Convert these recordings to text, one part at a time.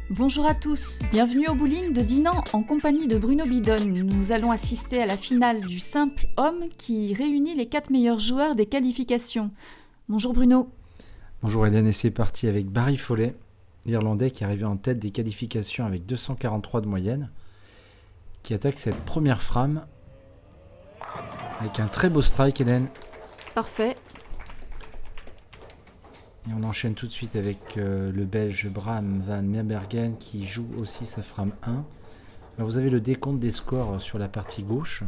Bonjour à tous, bienvenue au bowling de Dinan en compagnie de Bruno Bidon. Nous allons assister à la finale du simple homme qui réunit les 4 meilleurs joueurs des qualifications. Bonjour Bruno. Bonjour Hélène, et c'est parti avec Barry Foley, l'Irlandais qui est arrivé en tête des qualifications avec 243 de moyenne, qui attaque cette première frame avec un très beau strike Hélène. Parfait. Et on enchaîne tout de suite avec le Belge Bram van Meerbergen qui joue aussi sa frame 1. Alors vous avez le décompte des scores sur la partie gauche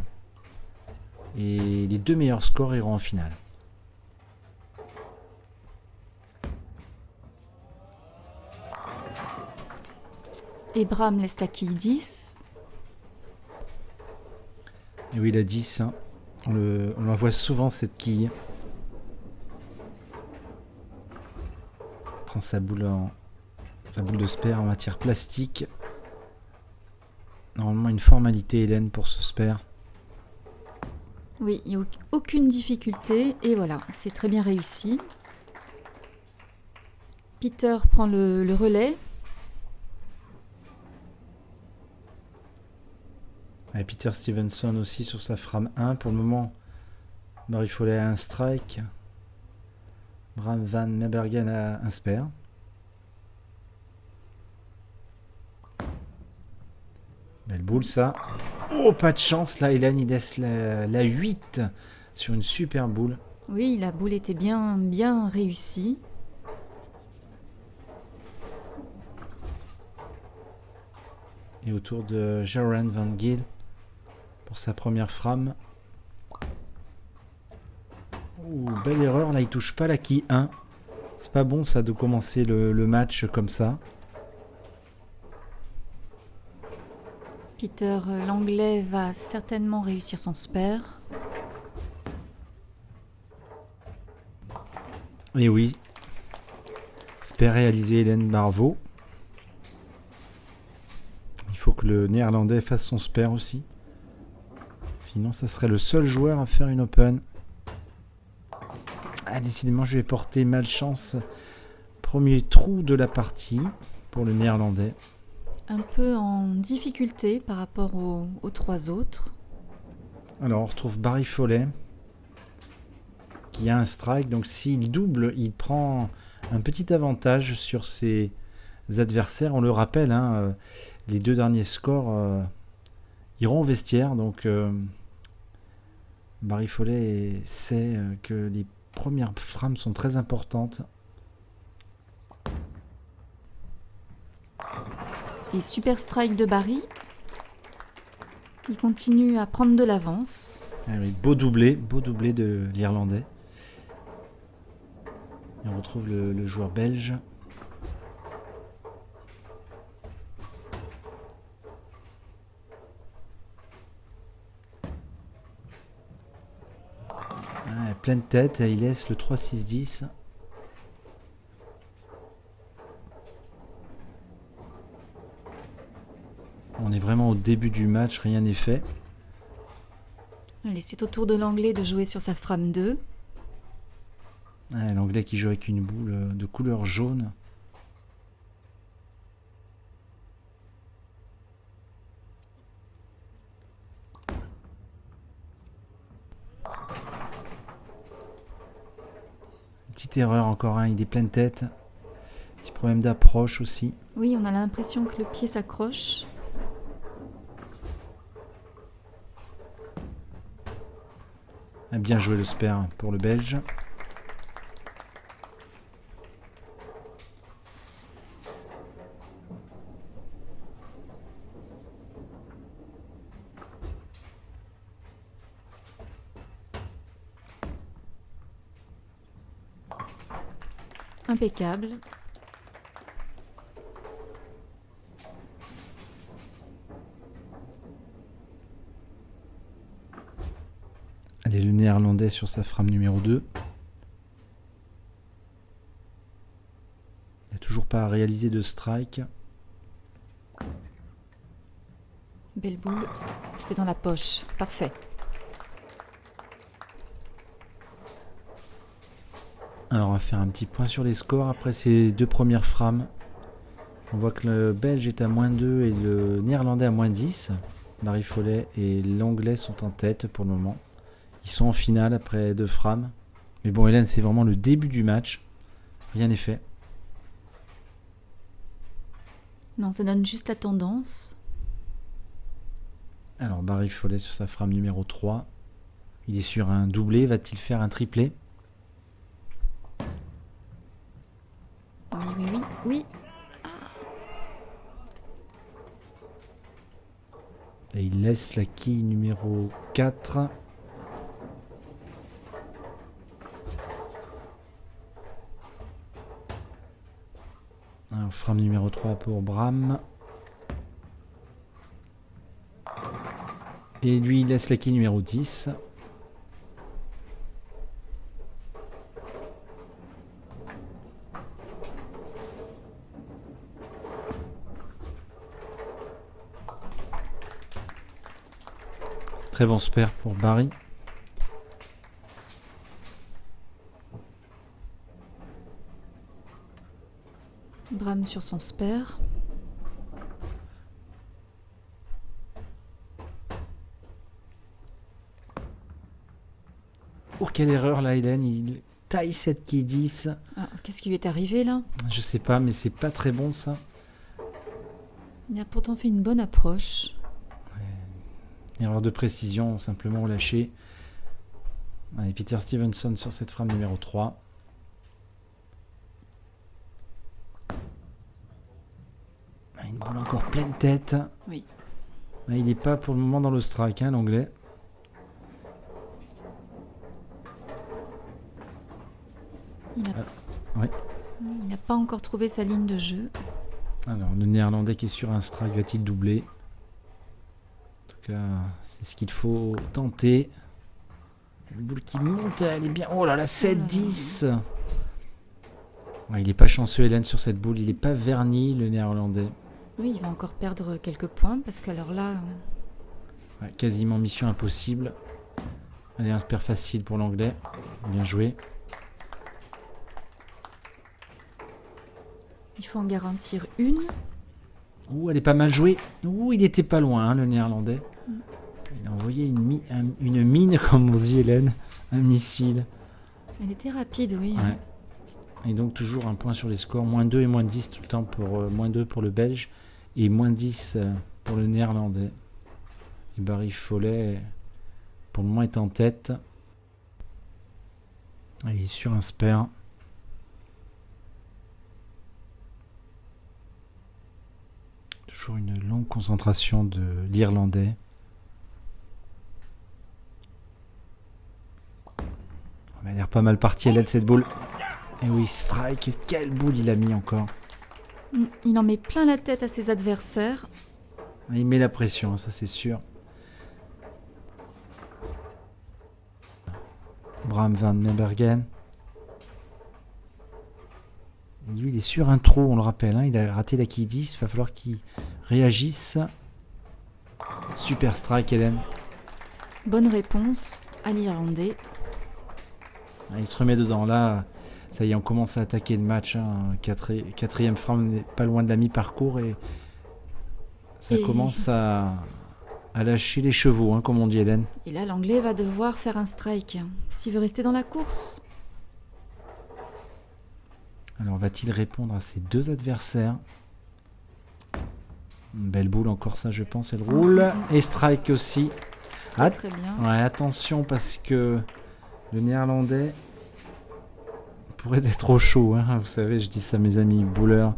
et les deux meilleurs scores iront en finale. Et Bram laisse la quille 10. Et oui, il a 10, hein. On la voit souvent cette quille. Prend sa boule de spare en matière plastique. Normalement une formalité Hélène pour ce spare. Oui, il n'y a aucune difficulté et voilà, c'est très bien réussi. Peter prend le relais. Et Peter Stevenson aussi sur sa frame 1. Pour le moment, Barry Foley a un strike. Bram van Meerbergen a un spare. Belle boule ça. Oh, pas de chance là, Hélène, il laisse la 8 sur une super boule. Oui, la boule était bien réussie. Et autour de Jaron Van Giel pour sa première frame. Oh, belle erreur, là il touche pas la quille 1. C'est pas bon ça de commencer le match comme ça. Peter l'anglais va certainement réussir son spare. Et oui, spare réalisé Hélène Barvo. Il faut que le néerlandais fasse son spare aussi. Sinon ça serait le seul joueur à faire une open. Ah, décidément je vais porter malchance. Premier trou de la partie pour le néerlandais. Un peu en difficulté par rapport aux 3 autres. Alors on retrouve Barry Foley qui a un strike, donc s'il double, il prend un petit avantage sur ses adversaires. On le rappelle, hein, les deux derniers scores iront au vestiaire, donc Barry Foley sait que les premières frames sont très importantes. Et super strike de Barry. Il continue à prendre de l'avance. Ah oui, beau doublé de l'Irlandais. Et on retrouve le joueur belge. Ah, pleine tête, il laisse le 3-6-10. On est vraiment au début du match, rien n'est fait. Allez, c'est au tour de l'anglais de jouer sur sa frame 2. Ah, l'anglais qui joue avec une boule de couleur jaune. Petite erreur encore, hein, il est pleine tête. Petit problème d'approche aussi. Oui, on a l'impression que le pied s'accroche. Bien joué le spare pour le Belge. Impeccable. Allez, le néerlandais sur sa frame numéro 2. Il n'a toujours pas réalisé de strike. Belle boule. C'est dans la poche. Parfait. Alors on va faire un petit point sur les scores après ces deux premières frames. On voit que le belge est à -2 et le néerlandais à -10. Barry Follet et l'anglais sont en tête pour le moment. Ils sont en finale après 2 frames. Mais bon, Hélène, c'est vraiment le début du match. Rien n'est fait. Non, ça donne juste la tendance. Alors, Barry Follet sur sa frame numéro 3. Il est sur un doublé. Va-t-il faire un triplé? Oui, oui, oui, oui. Et il laisse la quille numéro 4. Alors, frame numéro 3 pour Bram. Et lui, il laisse la quille numéro 10. Très bon spare pour Barry. Bram sur son spare. Oh, quelle erreur là, Hélène. Il taille cette quille 10. Ah, qu'est-ce qui lui est arrivé là? Je sais pas, mais c'est pas très bon ça. Il a pourtant fait une bonne approche. Erreur de précision, simplement lâché. Allez, Peter Stevenson sur cette frame numéro 3. Une boule encore pleine tête. Oui. Il n'est pas pour le moment dans le strike, hein, l'anglais. Il n'a pas encore trouvé sa ligne de jeu. Alors, le néerlandais qui est sur un strike, va-t-il doubler? En tout cas, c'est ce qu'il faut tenter. Une boule qui monte, elle est bien. Oh là là, 7-10. Ouais, il n'est pas chanceux, Hélène, sur cette boule. Il n'est pas verni, le néerlandais. Oui, il va encore perdre quelques points parce qu'alors là... Ouais, quasiment mission impossible. Allez, un spare facile pour l'anglais. Bien joué. Il faut en garantir une. Ouh, elle est pas mal jouée. Ouh, il était pas loin, hein, le néerlandais. Il a envoyé une mine, comme on dit, Hélène. Un missile. Elle était rapide, oui. Ouais. Et donc, toujours un point sur les scores. -2 et -10 tout le temps pour -2 pour le belge. Et -10 pour le néerlandais. Et Barry Follet, pour le moment, est en tête. Il est sur un spare. Toujours une longue concentration de l'Irlandais. Elle a l'air pas mal partie, elle aide cette boule. Et oui, strike, quelle boule il a mis encore. Il en met plein la tête à ses adversaires. Il met la pression, ça c'est sûr. Bram van Meerbergen. Et lui, il est sur un trou, on le rappelle. Hein, il a raté la quille 10, il va falloir qu'il réagisse. Super strike, Hélène. Bonne réponse à l'Irlandais. Il se remet dedans. Là, ça y est, on commence à attaquer le match. Hein. Quatrième frame, on n'est pas loin de la mi-parcours et ça commence à lâcher les chevaux, hein, comme on dit, Hélène. Et là, l'Anglais va devoir faire un strike s'il veut rester dans la course. Alors, va-t-il répondre à ses deux adversaires? Une belle boule, encore ça, je pense. Elle roule. Et strike aussi. Très bien. Ouais, attention, parce que le néerlandais pourrait être trop chaud. Hein. Vous savez, je dis ça à mes amis bowlers.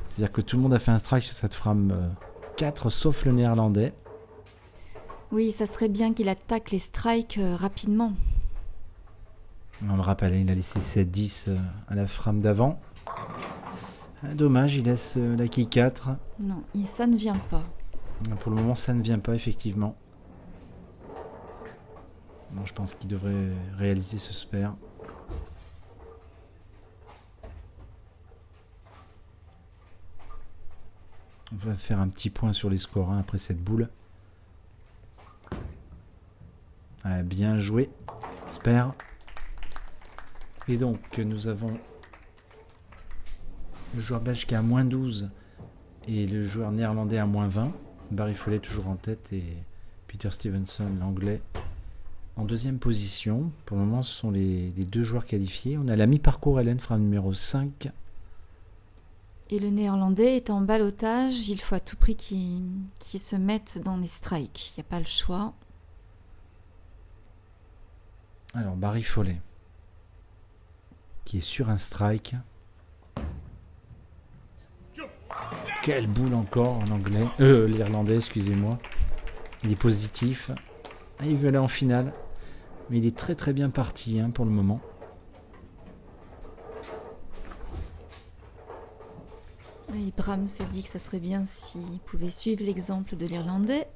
C'est-à-dire que tout le monde a fait un strike sur cette frame 4, sauf le néerlandais. Oui, ça serait bien qu'il attaque les strikes rapidement. On le rappelle, il a laissé 7-10 à la frame d'avant. Dommage, il laisse la quille 4. Non, ça ne vient pas. Pour le moment, ça ne vient pas, effectivement. Bon, je pense qu'il devrait réaliser ce spare. On va faire un petit point sur les scores hein, après cette boule. Ah, bien joué, spare. Et donc, nous avons le joueur belge qui est à -12 Et le joueur néerlandais à -20. Barry Foley toujours en tête et Peter Stevenson, l'anglais, en deuxième position. Pour le moment, ce sont les deux joueurs qualifiés. On a la mi-parcours, Hélène Fram numéro 5. Et le néerlandais est en ballottage. Il faut à tout prix qu'il se mette dans les strikes. Il n'y a pas le choix. Alors, Barry Foley, qui est sur un strike. Quelle boule encore en anglais. L'irlandais, excusez-moi. Il est positif. Il veut aller en finale. Mais il est très très bien parti pour le moment. Et Bram se dit que ça serait bien s'il pouvait suivre l'exemple de l'Irlandais.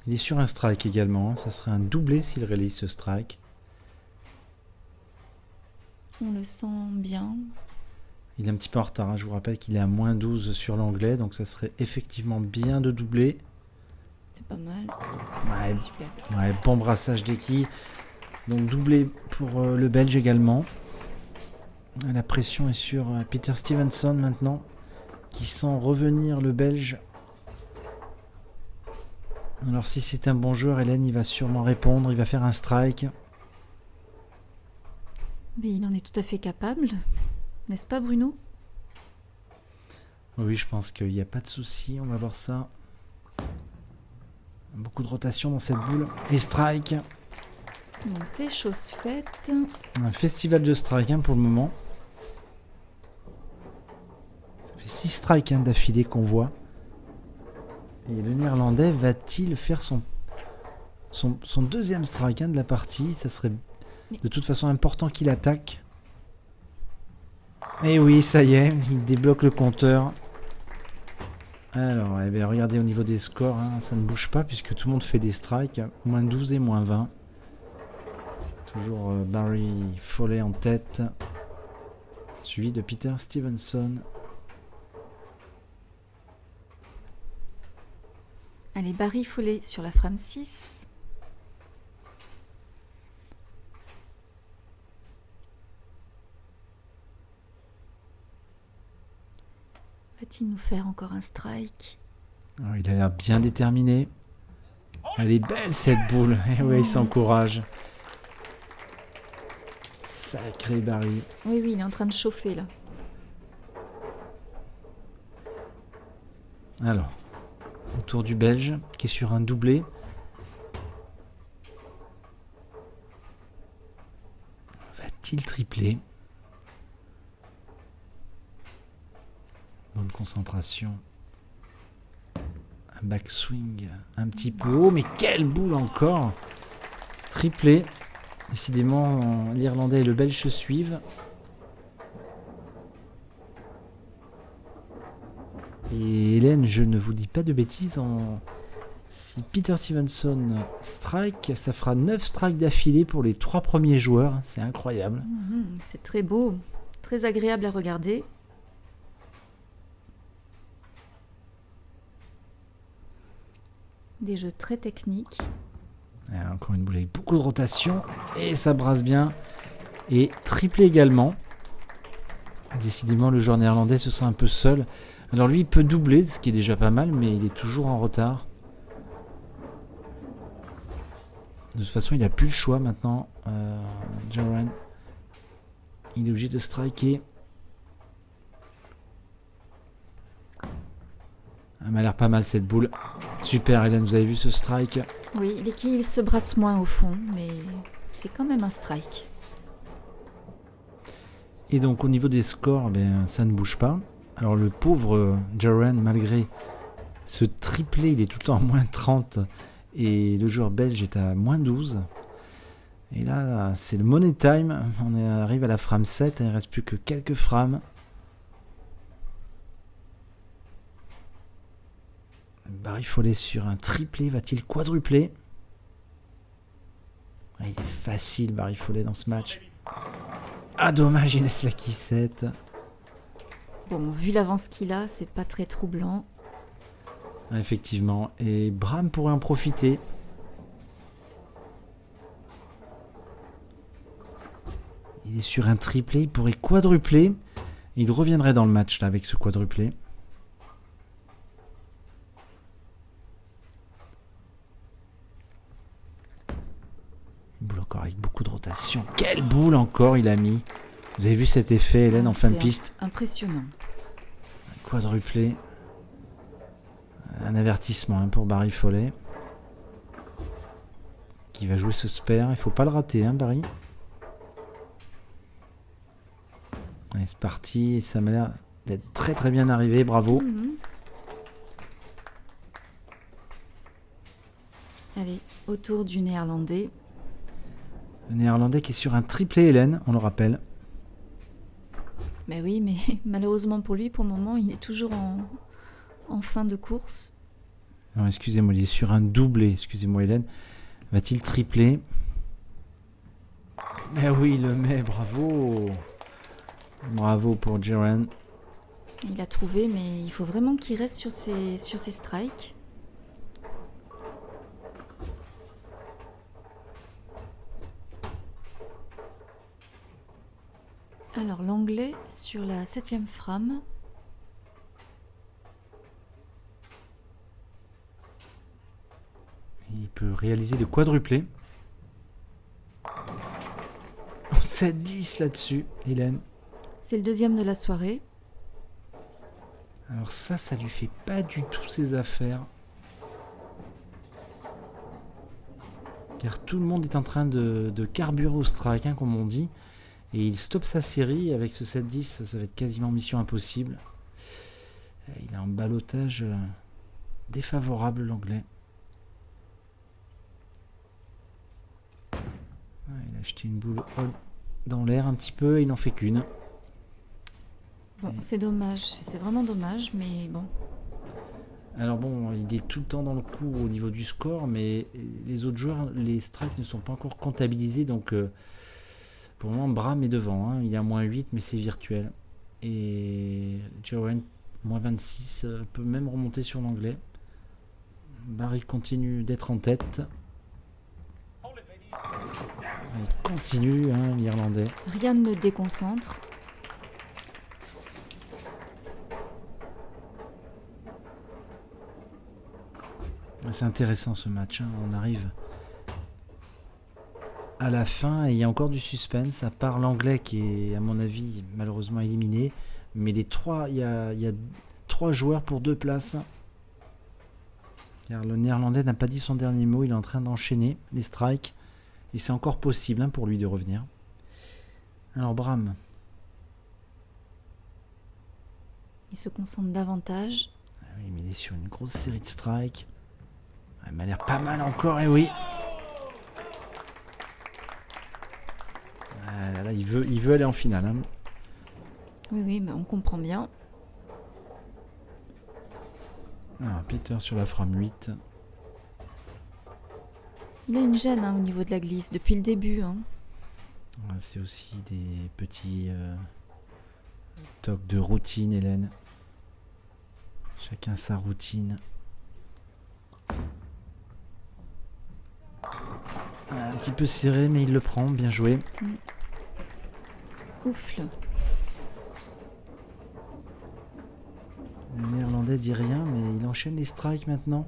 Il est sur un strike également. Ça serait un doublé s'il réalise ce strike. On le sent bien. Il est un petit peu en retard. Je vous rappelle qu'il est à -12 sur l'anglais. Donc ça serait effectivement bien de doubler. C'est pas mal. Ouais, Super. ouais, bon brassage d'équipe. Donc doublé pour le Belge également. La pression est sur Peter Stevenson maintenant, qui sent revenir le Belge. Alors si c'est un bon joueur, Hélène, il va sûrement répondre. Il va faire un strike. Mais il en est tout à fait capable. N'est-ce pas, Bruno? Oui, je pense qu'il n'y a pas de souci. On va voir ça. Beaucoup de rotation dans cette boule. Et strike. Bon, c'est chose faite. Un festival de strike pour le moment. Ça fait 6 strikes d'affilée qu'on voit. Et le néerlandais va-t-il faire son deuxième strike de la partie? Ça serait de toute façon important qu'il attaque. Et oui, ça y est, il débloque le compteur. Alors, regardez au niveau des scores, ça ne bouge pas puisque tout le monde fait des strikes. -12 et -20. Toujours Barry Foley en tête, suivi de Peter Stevenson. Allez, Barry Foley sur la frame 6. Va-t-il nous faire encore un strike? Alors, il a l'air bien déterminé. Elle est belle cette boule. Et oui, il s'encourage. Sacré Barry. Oui, il est en train de chauffer là. Alors, autour du Belge, qui est sur un doublé. Va-t-il tripler? Bonne concentration. Un backswing un petit peu haut, mais quelle boule encore! Triplé. Décidément, l'Irlandais et le Belge se suivent. Et Hélène, je ne vous dis pas de bêtises, si Peter Stevenson strike, ça fera 9 strikes d'affilée pour les 3 premiers joueurs. C'est incroyable. C'est très beau, très agréable à regarder. Des jeux très techniques. Encore une boule avec beaucoup de rotation. Et ça brasse bien. Et triplé également. Décidément, le joueur néerlandais se sent un peu seul. Alors lui, il peut doubler, ce qui est déjà pas mal, mais il est toujours en retard. De toute façon, il n'a plus le choix maintenant. Joran. Il est obligé de striker. Elle m'a l'air pas mal cette boule. Super Hélène, vous avez vu ce strike? Oui, l'équipe se brasse moins au fond, mais c'est quand même un strike. Et donc au niveau des scores, ça ne bouge pas. Alors le pauvre Joran, malgré ce triplé, il est tout le temps à -30. Et le joueur belge est à -12. Et là, c'est le money time. On arrive à la frame 7. Il ne reste plus que quelques frames. Barry Foley sur un triplé. Va-t-il quadrupler? Il est facile, Barry Foley, dans ce match. Ah, dommage, il laisse la quissette. Bon, vu l'avance qu'il a, c'est pas très troublant. Effectivement. Et Bram pourrait en profiter. Il est sur un triplé. Il pourrait quadrupler. Il reviendrait dans le match là avec ce quadruplé. encore avec beaucoup de rotation. Quelle boule encore il a mis. Vous avez vu cet effet, Hélène, en fin de piste? Impressionnant. Quadruplé. Un avertissement pour Barry Foley. Qui va jouer ce spare. Il faut pas le rater, Barry. Allez, c'est parti. Ça m'a l'air d'être très très bien arrivé. Bravo. Allez, autour du Néerlandais. Le Néerlandais qui est sur un triplé, Hélène, on le rappelle. Mais oui, mais malheureusement pour lui, pour le moment, il est toujours en fin de course. Non, excusez-moi, il est sur un doublé. Excusez-moi, Hélène. Va-t-il tripler? Mais oui, il le met, bravo. Bravo pour Jeren. Il a trouvé, mais il faut vraiment qu'il reste sur ses strikes. Alors, l'anglais sur la 7e frame. Il peut réaliser le quadruplé. 7-10 là-dessus, Hélène. C'est le deuxième de la soirée. Alors ça lui fait pas du tout ses affaires. Car tout le monde est en train de carburer au strike, comme on dit. Et il stoppe sa série avec ce 7-10, ça va être quasiment mission impossible. Il a un ballottage défavorable, l'anglais. Il a acheté une boule dans l'air un petit peu et il n'en fait qu'une. Bon, c'est dommage, c'est vraiment dommage, mais bon. Alors bon, il est tout le temps dans le coup au niveau du score, mais les autres joueurs, les strikes ne sont pas encore comptabilisés, donc pour le moment, Bram est devant. Il est à moins 8, mais c'est virtuel. Et Johan, moins 26, peut même remonter sur l'anglais. Barry continue d'être en tête. Il continue, l'Irlandais. Rien ne le déconcentre. C'est intéressant ce match. On arrive à la fin et il y a encore du suspense, à part l'anglais qui est, à mon avis, malheureusement éliminé. Mais les trois, il y a 3 joueurs pour 2 places. Car le Néerlandais n'a pas dit son dernier mot. Il est en train d'enchaîner les strikes. Et c'est encore possible pour lui de revenir. Alors Bram. Il se concentre davantage. Oui, mais il est sur une grosse série de strikes. Il m'a l'air pas mal encore, et oui. Ah là, il veut aller en finale. Oui, mais on comprend bien. Peter sur la frame 8. Il a une gêne au niveau de la glisse depuis le début. C'est aussi des petits tocs de routine, Hélène. Chacun sa routine. Un petit peu serré, mais il le prend. Bien joué. Oufle. Le Néerlandais dit rien, mais il enchaîne les strikes maintenant.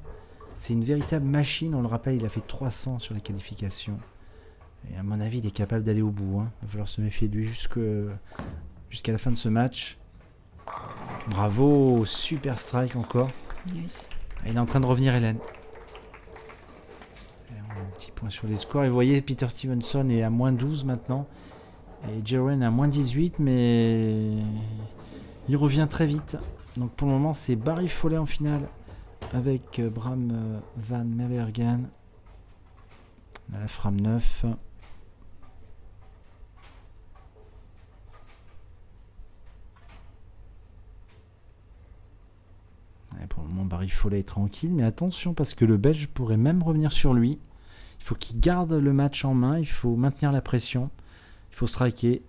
C'est une véritable machine, on le rappelle, il a fait 300 sur les qualifications. Et à mon avis, il est capable d'aller au bout. Il va falloir se méfier de lui jusqu'à la fin de ce match. Bravo, super strike encore. Oui. Il est en train de revenir, Hélène. Et un petit point sur les scores. Et vous voyez, Peter Stevenson est à moins 12 maintenant. Et Jeren à moins 18, mais il revient très vite. Donc pour le moment, c'est Barry Foley en finale avec Bram Van Mebergen. La frame 9. Et pour le moment, Barry Foley est tranquille, mais attention parce que le Belge pourrait même revenir sur lui. Il faut qu'il garde le match en main, il faut maintenir la pression, il faut striker.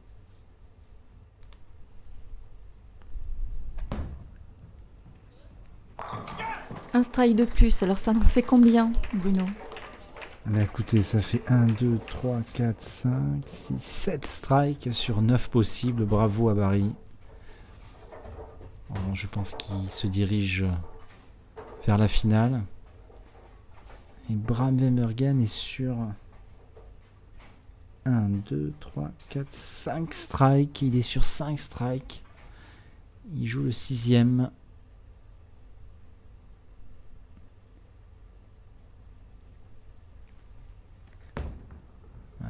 Un strike de plus, alors ça en fait combien, Bruno? Écoutez, ça fait 1, 2, 3, 4, 5, 6, 7 strikes sur 9 possibles. Bravo à Barry. Bon, je pense qu'il se dirige vers la finale. Et Bram Vermeulen est sur 1, 2, 3, 4, 5 strikes. Il est sur 5 strikes. Il joue le 6e.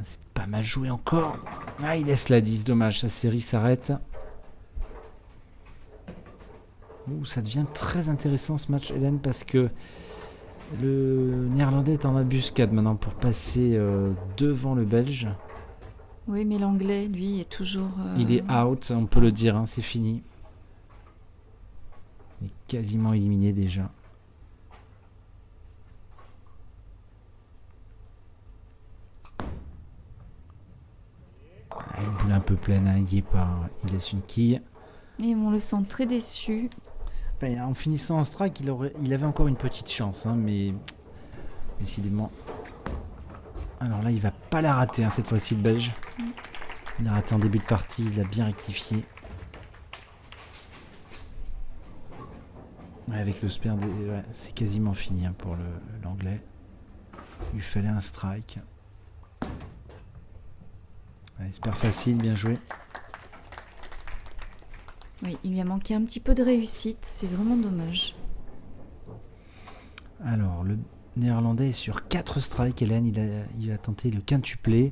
C'est pas mal joué encore. Ah, il laisse la 10, dommage, sa série s'arrête. Ouh, ça devient très intéressant ce match, Hélène, parce que le Néerlandais est en embuscade maintenant pour passer devant le Belge. Oui, mais l'Anglais, lui, est toujours... Il est out, on peut le dire, hein, c'est fini. Il est quasiment éliminé déjà. Une boule un peu pleine, hein, il y est pas. Il laisse une quille. Et on le sent très déçu. Enfin, en finissant en strike, il avait encore une petite chance, hein, mais décidément. Alors là, il va pas la rater, hein, cette fois-ci, le Belge. Il a raté en début de partie, il a bien rectifié. Ouais, avec le spare, ouais, c'est quasiment fini, hein, pour l'Anglais. Il lui fallait un strike. Allez, spare facile, bien joué. Oui, il lui a manqué un petit peu de réussite, c'est vraiment dommage. Alors, le Néerlandais est sur 4 strikes, Hélène, il a tenté le quintuplé.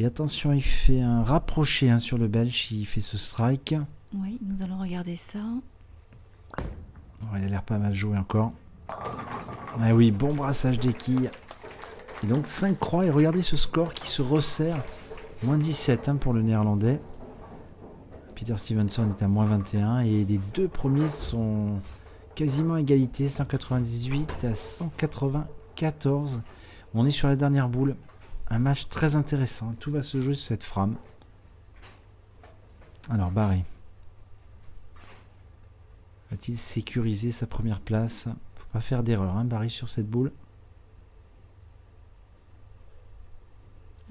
Et attention, il fait un rapproché, hein, sur le Belge, il fait ce strike. Oui, nous allons regarder ça. Oh, il a l'air pas mal joué encore. Ah oui, bon brassage des quilles. Et donc 5 croix, et regardez ce score qui se resserre. Moins 17, hein, pour le Néerlandais. Peter Stevenson est à moins 21 et les deux premiers sont quasiment à égalité, 198 à 194. On est sur la dernière boule. Un match très intéressant. Tout va se jouer sur cette frame. Alors Barry. Va-t-il sécuriser sa première place? Faut pas faire d'erreur, hein, Barry, sur cette boule.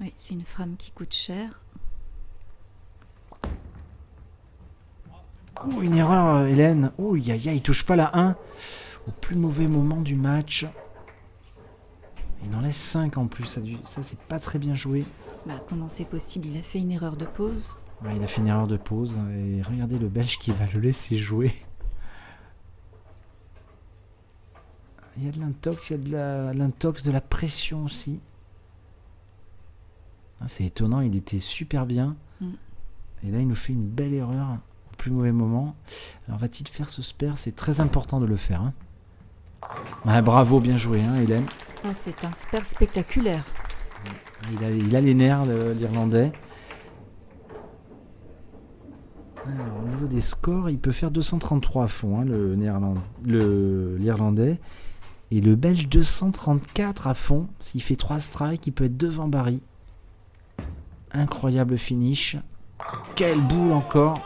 Oui, c'est une frame qui coûte cher. Oh, une erreur, Hélène. Oh, il touche pas la 1 au plus mauvais moment du match. Il en laisse 5 en plus. Ça c'est pas très bien joué. Bah, comment c'est possible? Il a fait une erreur de pause. Ouais, il a fait une erreur de pause. Et regardez le Belge qui va le laisser jouer. Il y a de l'intox, il y a de l'intox, de la pression aussi. Ah, c'est étonnant, il était super bien. Et là, il nous fait une belle erreur au plus mauvais moment. Alors, va-t-il faire ce spare? C'est très important de le faire, hein. Ah, bravo, bien joué, hein, Hélène. Ah, c'est un spare spectaculaire. Il a les nerfs, l'Irlandais. Alors, au niveau des scores, il peut faire 233 à fond, hein, l'Irlandais. Et le Belge 234 à fond. S'il fait 3 strikes, il peut être devant Barry. Incroyable finish. Quelle boule encore.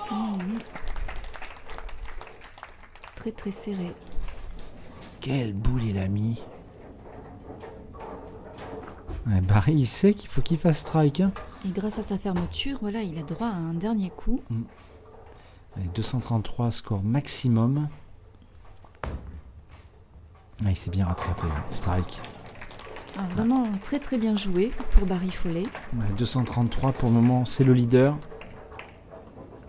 Très très serré. Quelle boule il a mis. Ouais, Barry, il sait qu'il faut qu'il fasse strike, hein. Et grâce à sa fermeture, voilà, il a droit à un dernier coup. Allez, 233 score maximum. Ah, il s'est bien rattrapé, hein. Strike. Ah, vraiment très très bien joué pour Barry Foley. Ouais, 233 pour le moment, c'est le leader.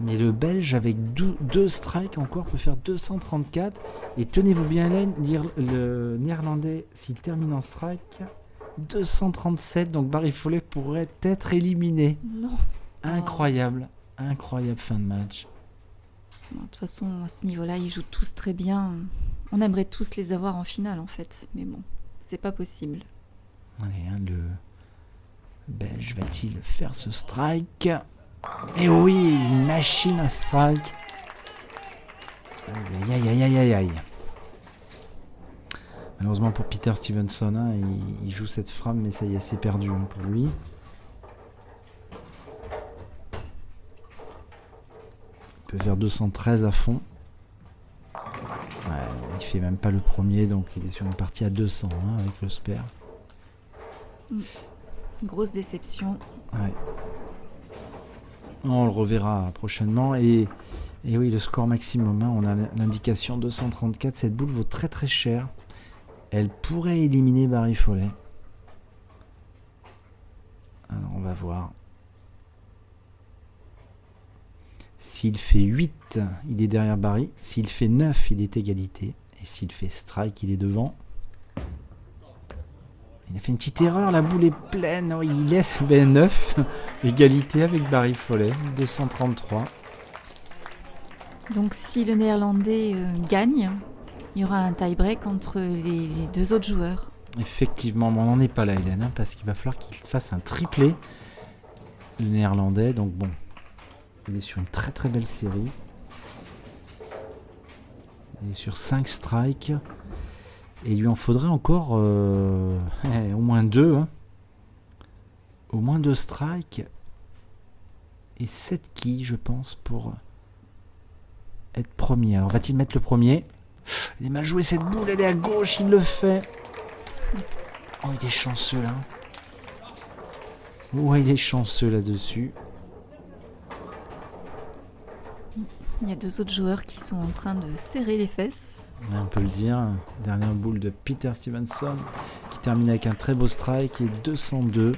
Mais le Belge avec deux strikes encore peut faire 234. Et tenez-vous bien, Hélène, le Néerlandais, s'il termine en strike, 237. Donc Barry Foley pourrait être éliminé. Non. Incroyable, incroyable fin de match. Bon, de toute façon, à ce niveau-là, ils jouent tous très bien. On aimerait tous les avoir en finale, en fait. Mais bon, c'est pas possible. Allez, hein, le Belge va-t-il faire ce strike? Et oui, une machine à strike. Aïe, aïe, aïe, aïe, aïe, aïe. Malheureusement pour Peter Stevenson, hein, il joue cette frame, mais ça y est, c'est perdu, hein, pour lui. Il peut faire 213 à fond. Ouais, il fait même pas le premier, donc il est sur une partie à 200, hein, avec le spare. Grosse déception. Ouais. On le reverra prochainement. Et oui, le score maximum, hein, on a l'indication 234. Cette boule vaut très très cher. Elle pourrait éliminer Barry Foley. Alors on va voir. S'il fait 8, il est derrière Barry. S'il fait 9, il est égalité. Et s'il fait strike, il est devant. Il a fait une petite erreur, la boule est pleine. Oh, il laisse 9. Égalité avec Barry Foley, 233. Donc si le Néerlandais gagne, il y aura un tie-break entre les deux autres joueurs. Effectivement, mais on n'en est pas là, Hélène, hein, parce qu'il va falloir qu'il fasse un triplé, le Néerlandais. Donc bon, il est sur une très très belle série. Il est sur 5 strikes. Et il lui en faudrait encore au moins 2. Hein. Au moins 2 strikes. Et 7 quilles, je pense, pour être premier. Alors va-t-il mettre le premier? Il est mal joué cette boule, elle est à gauche, il le fait. Oh, il est chanceux là. Ouais, il est chanceux là-dessus. Il y a deux autres joueurs qui sont en train de serrer les fesses. On peut le dire. Dernière boule de Peter Stevenson qui termine avec un très beau strike et 202.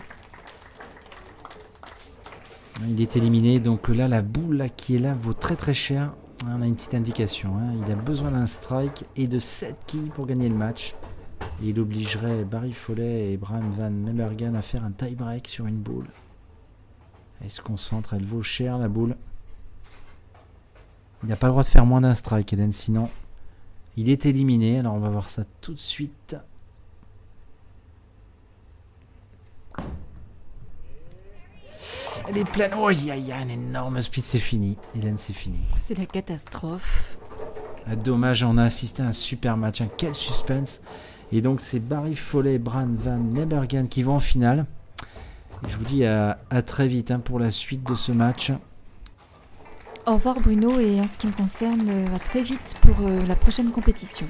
Il est éliminé. Donc là, la boule là, qui est là vaut très très cher. On a une petite indication. Hein. Il a besoin d'un strike et de 7 quilles pour gagner le match. Et il obligerait Barry Foley et Bram Van Mebergen à faire un tie-break sur une boule. Elle se concentre. Elle vaut cher la boule. Il n'a pas le droit de faire moins d'un strike, Eden, sinon il est éliminé. Alors on va voir ça tout de suite. Elle est pleine. Oh, il y a un énorme speed, c'est fini. Hélène, c'est fini. C'est la catastrophe. Dommage, on a assisté à un super match. Quel suspense. Et donc c'est Barry Foley et Bram Van Mebergen qui vont en finale. Et je vous dis à très vite pour la suite de ce match. Au revoir Bruno, et en ce qui me concerne, à très vite pour la prochaine compétition.